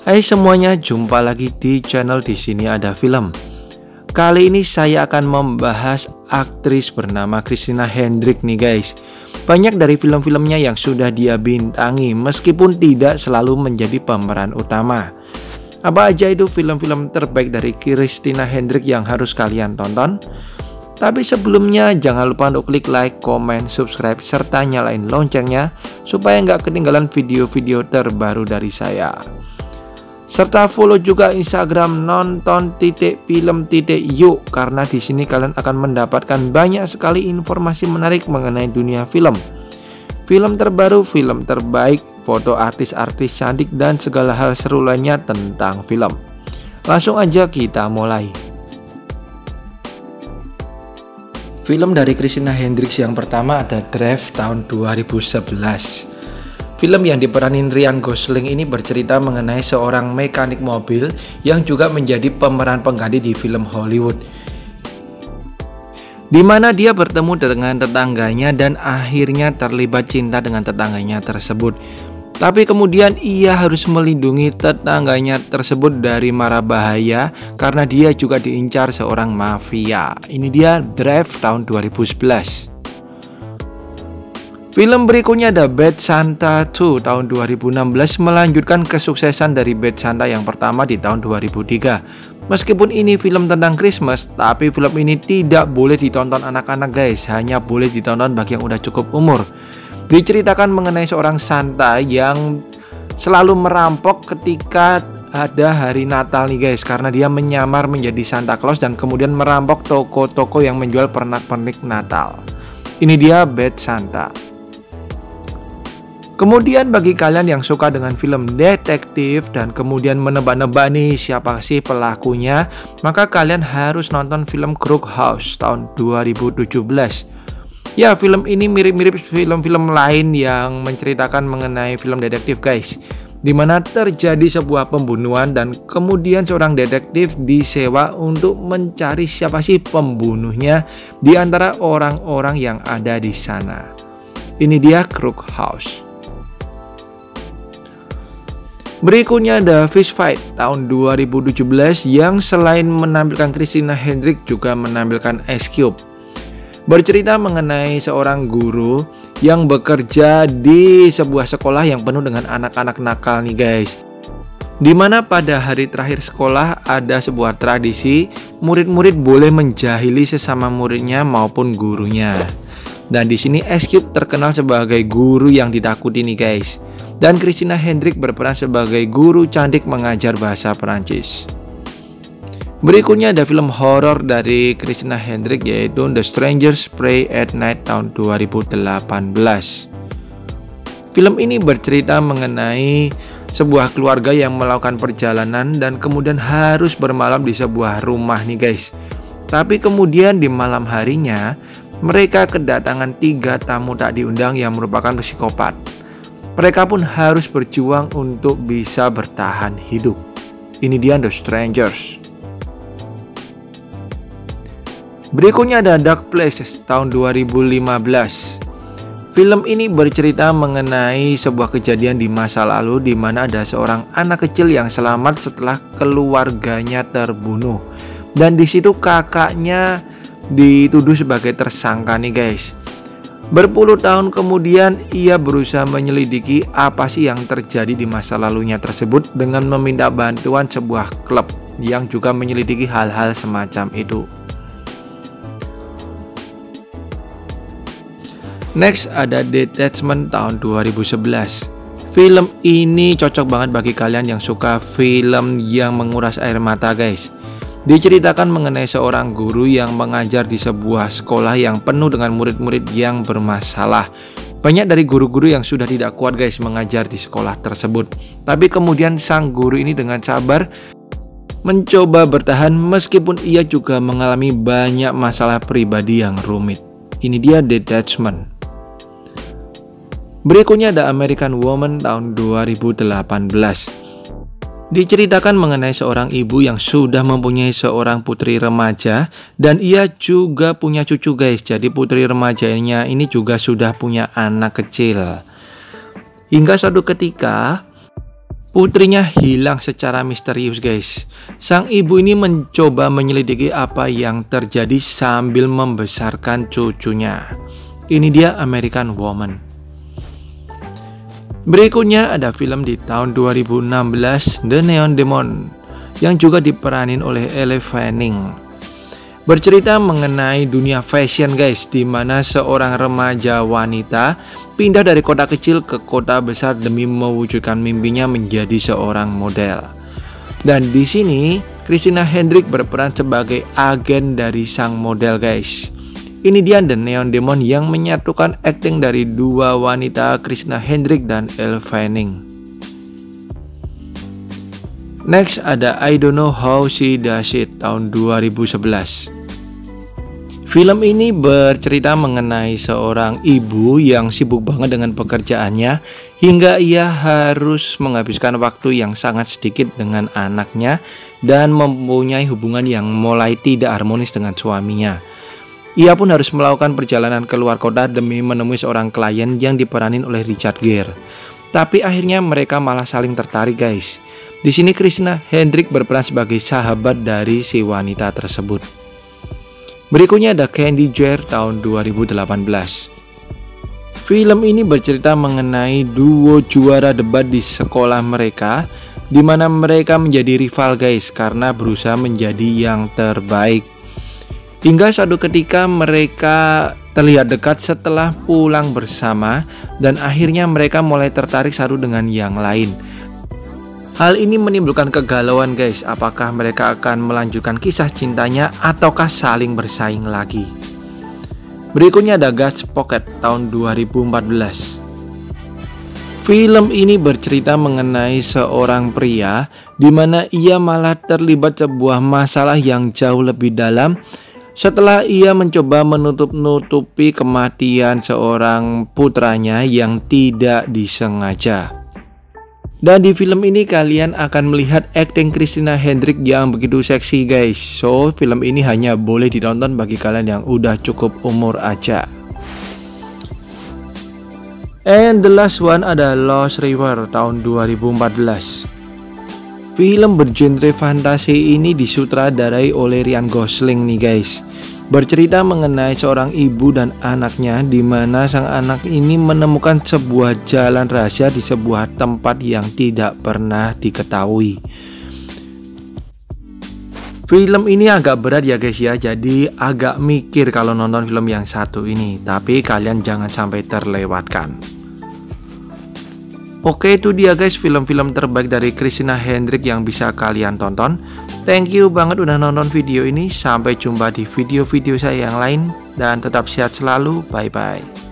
Hai semuanya, jumpa lagi di channel Di Sini Ada Film. Kali ini saya akan membahas aktris bernama Christina Hendricks nih guys. Banyak dari film-filmnya yang sudah dia bintangi meskipun tidak selalu menjadi pemeran utama. Apa aja itu film-film terbaik dari Christina Hendricks yang harus kalian tonton? Tapi sebelumnya jangan lupa untuk klik like, komen, subscribe, serta nyalain loncengnya supaya nggak ketinggalan video-video terbaru dari saya. Serta follow juga Instagram nonton.film.yuk karena di sini kalian akan mendapatkan banyak sekali informasi menarik mengenai dunia film. Film terbaru, film terbaik, foto artis-artis cantik dan segala hal seru lainnya tentang film. Langsung aja kita mulai. Film dari Christina Hendricks yang pertama ada Drive tahun 2011. Film yang diperanin Ryan Gosling ini bercerita mengenai seorang mekanik mobil yang juga menjadi pemeran pengganti di film Hollywood, di mana dia bertemu dengan tetangganya dan akhirnya terlibat cinta dengan tetangganya tersebut. Tapi kemudian ia harus melindungi tetangganya tersebut dari mara bahaya karena dia juga diincar seorang mafia. Ini dia Drive tahun 2011. Film berikutnya ada Bad Santa 2 tahun 2016, melanjutkan kesuksesan dari Bad Santa yang pertama di tahun 2003. Meskipun ini film tentang Christmas, tapi film ini tidak boleh ditonton anak-anak guys, hanya boleh ditonton bagi yang udah cukup umur. Diceritakan mengenai seorang Santa yang selalu merampok ketika ada hari Natal nih guys, karena dia menyamar menjadi Santa Claus dan kemudian merampok toko-toko yang menjual pernak-pernik Natal. Ini dia Bad Santa. Kemudian bagi kalian yang suka dengan film detektif dan kemudian menebak-nebak nih siapa sih pelakunya, maka kalian harus nonton film Crook House tahun 2017. Ya, film ini mirip-mirip film-film lain yang menceritakan mengenai film detektif guys, dimana terjadi sebuah pembunuhan dan kemudian seorang detektif disewa untuk mencari siapa sih pembunuhnya di antara orang-orang yang ada di sana. Ini dia Crook House. Berikutnya ada Fist Fight tahun 2017 yang selain menampilkan Christina Hendricks juga menampilkan Ice Cube. Bercerita mengenai seorang guru yang bekerja di sebuah sekolah yang penuh dengan anak-anak nakal nih guys. Dimana pada hari terakhir sekolah ada sebuah tradisi murid-murid boleh menjahili sesama muridnya maupun gurunya. Dan di sini Ice Cube terkenal sebagai guru yang ditakuti nih guys. Dan Christina Hendricks berperan sebagai guru cantik mengajar bahasa Perancis. Berikutnya ada film horor dari Christina Hendricks yaitu The Strangers Pray at Night tahun 2018. Film ini bercerita mengenai sebuah keluarga yang melakukan perjalanan dan kemudian harus bermalam di sebuah rumah nih guys. Tapi kemudian di malam harinya mereka kedatangan 3 tamu tak diundang yang merupakan psikopat. Mereka pun harus berjuang untuk bisa bertahan hidup. Ini dia The Strangers. Berikutnya ada Dark Places tahun 2015. Film ini bercerita mengenai sebuah kejadian di masa lalu di mana ada seorang anak kecil yang selamat setelah keluarganya terbunuh. Dan di situ kakaknya dituduh sebagai tersangka nih guys. Berpuluh tahun kemudian ia berusaha menyelidiki apa sih yang terjadi di masa lalunya tersebut dengan meminta bantuan sebuah klub yang juga menyelidiki hal-hal semacam itu. Next ada Detachment tahun 2011. Film ini cocok banget bagi kalian yang suka film yang menguras air mata guys. Diceritakan mengenai seorang guru yang mengajar di sebuah sekolah yang penuh dengan murid-murid yang bermasalah. Banyak dari guru-guru yang sudah tidak kuat guys mengajar di sekolah tersebut. Tapi kemudian sang guru ini dengan sabar mencoba bertahan meskipun ia juga mengalami banyak masalah pribadi yang rumit. Ini dia Detachment. Berikutnya ada American Woman tahun 2018. Diceritakan mengenai seorang ibu yang sudah mempunyai seorang putri remaja dan ia juga punya cucu guys. Jadi putri remajanya ini juga sudah punya anak kecil. Hingga suatu ketika Putrinya hilang secara misterius guys. Sang ibu ini mencoba menyelidiki apa yang terjadi sambil membesarkan cucunya. Ini dia American Woman. Berikutnya ada film di tahun 2016, The Neon Demon, yang juga diperanin oleh Elle Fanning. Bercerita mengenai dunia fashion guys, di mana seorang remaja wanita pindah dari kota kecil ke kota besar demi mewujudkan mimpinya menjadi seorang model. Dan di sini Christina Hendricks berperan sebagai agen dari sang model guys. Ini dia The Neon Demon yang menyatukan akting dari dua wanita, Christina Hendricks dan Elle Fanning. Next ada I Don't Know How She Does It tahun 2011. Film ini bercerita mengenai seorang ibu yang sibuk banget dengan pekerjaannya hingga ia harus menghabiskan waktu yang sangat sedikit dengan anaknya dan mempunyai hubungan yang mulai tidak harmonis dengan suaminya. Ia pun harus melakukan perjalanan keluar kota demi menemui seorang klien yang diperanin oleh Richard Gere. Tapi akhirnya mereka malah saling tertarik guys. Di sini Christina Hendricks berperan sebagai sahabat dari si wanita tersebut. Berikutnya ada Candy Jar tahun 2018. Film ini bercerita mengenai duo juara debat di sekolah mereka, di mana mereka menjadi rival guys karena berusaha menjadi yang terbaik. Hingga suatu ketika mereka terlihat dekat setelah pulang bersama dan akhirnya mereka mulai tertarik satu dengan yang lain. Hal ini menimbulkan kegalauan guys, apakah mereka akan melanjutkan kisah cintanya ataukah saling bersaing lagi. Berikutnya ada God's Pocket tahun 2014. Film ini bercerita mengenai seorang pria di mana ia malah terlibat sebuah masalah yang jauh lebih dalam setelah ia mencoba menutup-nutupi kematian seorang putranya yang tidak disengaja. Dan di film ini kalian akan melihat akting Christina Hendricks yang begitu seksi guys. So film ini hanya boleh ditonton bagi kalian yang udah cukup umur aja. And the last one ada Lost River tahun 2014. Film bergenre fantasi ini disutradarai oleh Ryan Gosling nih guys. Bercerita mengenai seorang ibu dan anaknya di mana sang anak ini menemukan sebuah jalan rahasia di sebuah tempat yang tidak pernah diketahui. Film ini agak berat ya guys ya, jadi agak mikir kalau nonton film yang satu ini, tapi kalian jangan sampai terlewatkan. Oke, itu dia guys film-film terbaik dari Christina Hendricks yang bisa kalian tonton. Thank you banget udah nonton video ini. Sampai jumpa di video-video saya yang lain. Dan tetap sehat selalu. Bye-bye.